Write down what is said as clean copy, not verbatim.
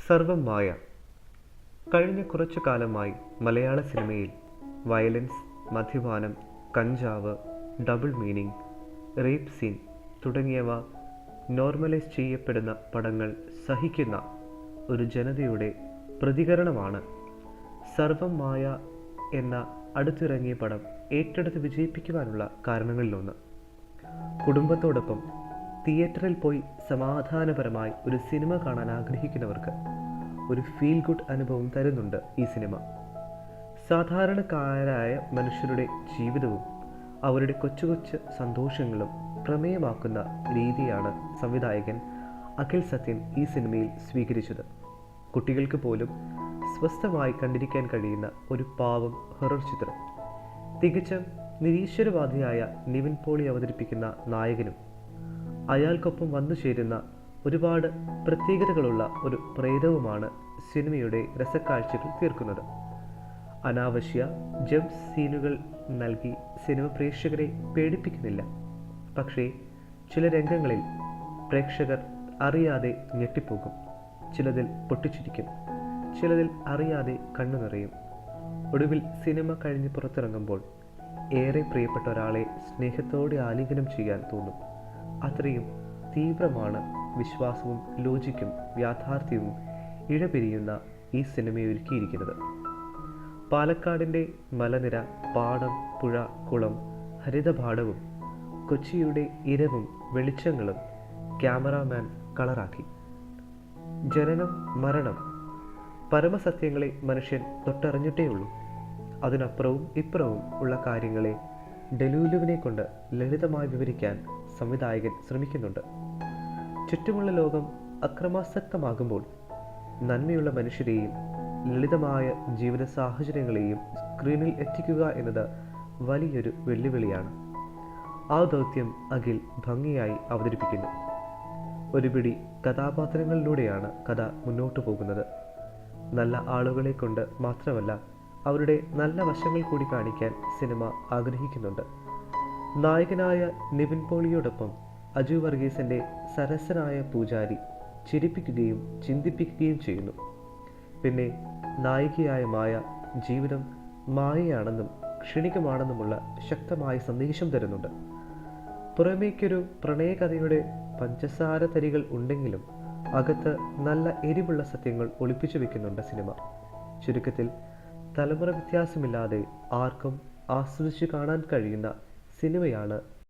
സർവം മായ. കഴിഞ്ഞ കുറച്ചു കാലമായി മലയാള സിനിമയിൽ വയലൻസ്, മദ്യപാനം, കഞ്ചാവ്, ഡബിൾ മീനിങ്, റേപ്പ് സീൻ തുടങ്ങിയവ നോർമലൈസ് ചെയ്യപ്പെടുന്ന പടങ്ങൾ സഹിക്കുന്ന ഒരു ജനതയുടെ പ്രതികരണമാണ് സർവം മായ എന്ന അടുത്തിറങ്ങിയ പടം ഏറ്റെടുത്ത് വിജയിപ്പിക്കുവാനുള്ള കാരണങ്ങളിലൊന്ന്. കുടുംബത്തോടൊപ്പം തിയേറ്ററിൽ പോയി സമാധാനപരമായി ഒരു സിനിമ കാണാൻ ആഗ്രഹിക്കുന്നവർക്ക് ഒരു ഫീൽ ഗുഡ് അനുഭവം തരുന്നുണ്ട് ഈ സിനിമ. സാധാരണക്കാരായ മനുഷ്യരുടെ ജീവിതവും അവരുടെ കൊച്ചു കൊച്ചു സന്തോഷങ്ങളും പ്രമേയമാക്കുന്ന രീതിയാണ് സംവിധായകൻ അഖിൽ സത്യൻ ഈ സിനിമയിൽ സ്വീകരിച്ചത്. കുട്ടികൾക്ക് പോലും സ്വസ്ഥമായി കണ്ടിരിക്കാൻ കഴിയുന്ന ഒരു പാവം ഹൊറർ ചിത്രം. തികച്ചും നിരീശ്വരവാദിയായ നിവിൻ പോളി അവതരിപ്പിക്കുന്ന നായകനും അയാൾക്കൊപ്പം വന്നു ചേരുന്ന ഒരുപാട് പ്രത്യേകതകളുള്ള ഒരു പ്രേതവുമാണ് സിനിമയുടെ രസക്കാഴ്ചകൾ തീർക്കുന്നത്. അനാവശ്യ ജംപ് സീനുകൾ നൽകി സിനിമ പ്രേക്ഷകരെ പേടിപ്പിക്കുന്നില്ല. പക്ഷേ ചില രംഗങ്ങളിൽ പ്രേക്ഷകർ അറിയാതെ ഞെട്ടിപ്പോകും. ചിലതിൽ പൊട്ടിച്ചിരിക്കും, ചിലതിൽ അറിയാതെ കണ്ണു നിറയും. ഒടുവിൽ സിനിമ കഴിഞ്ഞ് പുറത്തിറങ്ങുമ്പോൾ ഏറെ പ്രിയപ്പെട്ട ഒരാളെ സ്നേഹത്തോടെ ആലിംഗനം ചെയ്യാൻ തോന്നും. അത്രയും തീവ്രമാണ് വിശ്വാസവും ലോജിക്കും യാഥാർത്ഥ്യവും ഇഴപിരിയുന്ന ഈ സിനിമയെ ഒരുക്കിയിരിക്കുന്നത്. പാലക്കാടിൻ്റെ മലനിര, പാടം, പുഴ, കുളം, ഹരിതപാടവും കൊച്ചിയുടെ ഇരവും വെളിച്ചങ്ങളും ക്യാമറാമാൻ കളറാക്കി. ജനനം, മരണം, പരമസത്യങ്ങളെ മനുഷ്യൻ തൊട്ടറിഞ്ഞിട്ടേയുള്ളൂ. അതിനപ്പുറവും ഇപ്പുറവും ഉള്ള കാര്യങ്ങളെ ഡെലൂലുവിനെ കൊണ്ട് ലളിതമായി വിവരിക്കാൻ സംവിധായകൻ ശ്രമിക്കുന്നുണ്ട്. ചുറ്റുമുള്ള ലോകം അക്രമാസക്തമാകുമ്പോൾ നന്മയുള്ള മനുഷ്യരെയും ലളിതമായ ജീവിത സാഹചര്യങ്ങളെയും സ്ക്രീനിൽ എത്തിക്കുക എന്നത് വലിയൊരു വെല്ലുവിളിയാണ്. ആ ദൗത്യം അഖിൽ ഭംഗിയായി അവതരിപ്പിക്കുന്നു. ഒരു പിടി കഥാപാത്രങ്ങളിലൂടെയാണ് കഥ മുന്നോട്ടു പോകുന്നത്. നല്ല ആളുകളെ കൊണ്ട് മാത്രമല്ല, അവരുടെ നല്ല വശങ്ങൾ കൂടി കാണിക്കാൻ സിനിമ ആഗ്രഹിക്കുന്നുണ്ട്. നായകനായ നിവിൻ പോളിയോടൊപ്പം അജു വർഗീസിൻ്റെ സരസനായ പൂജാരി ചിരിപ്പിക്കുകയും ചിന്തിപ്പിക്കുകയും ചെയ്യുന്നു. പിന്നെ നായികയായ മായ ജീവിതം മായയാണെന്നും ക്ഷണികമാണെന്നുമുള്ള ശക്തമായ സന്ദേശം തരുന്നുണ്ട്. പുറമേക്കൊരു പ്രണയകഥയുടെ പഞ്ചസാര തരികൾ ഉണ്ടെങ്കിലും അകത്ത് നല്ല എരിവുള്ള സത്യങ്ങൾ ഒളിപ്പിച്ചു വെക്കുന്നുണ്ട് സിനിമ. ചുരുക്കത്തിൽ തലമുറ വ്യത്യാസമില്ലാതെ ആർക്കും ആസ്വദിച്ചു കാണാൻ കഴിയുന്ന സിനിമയാണ്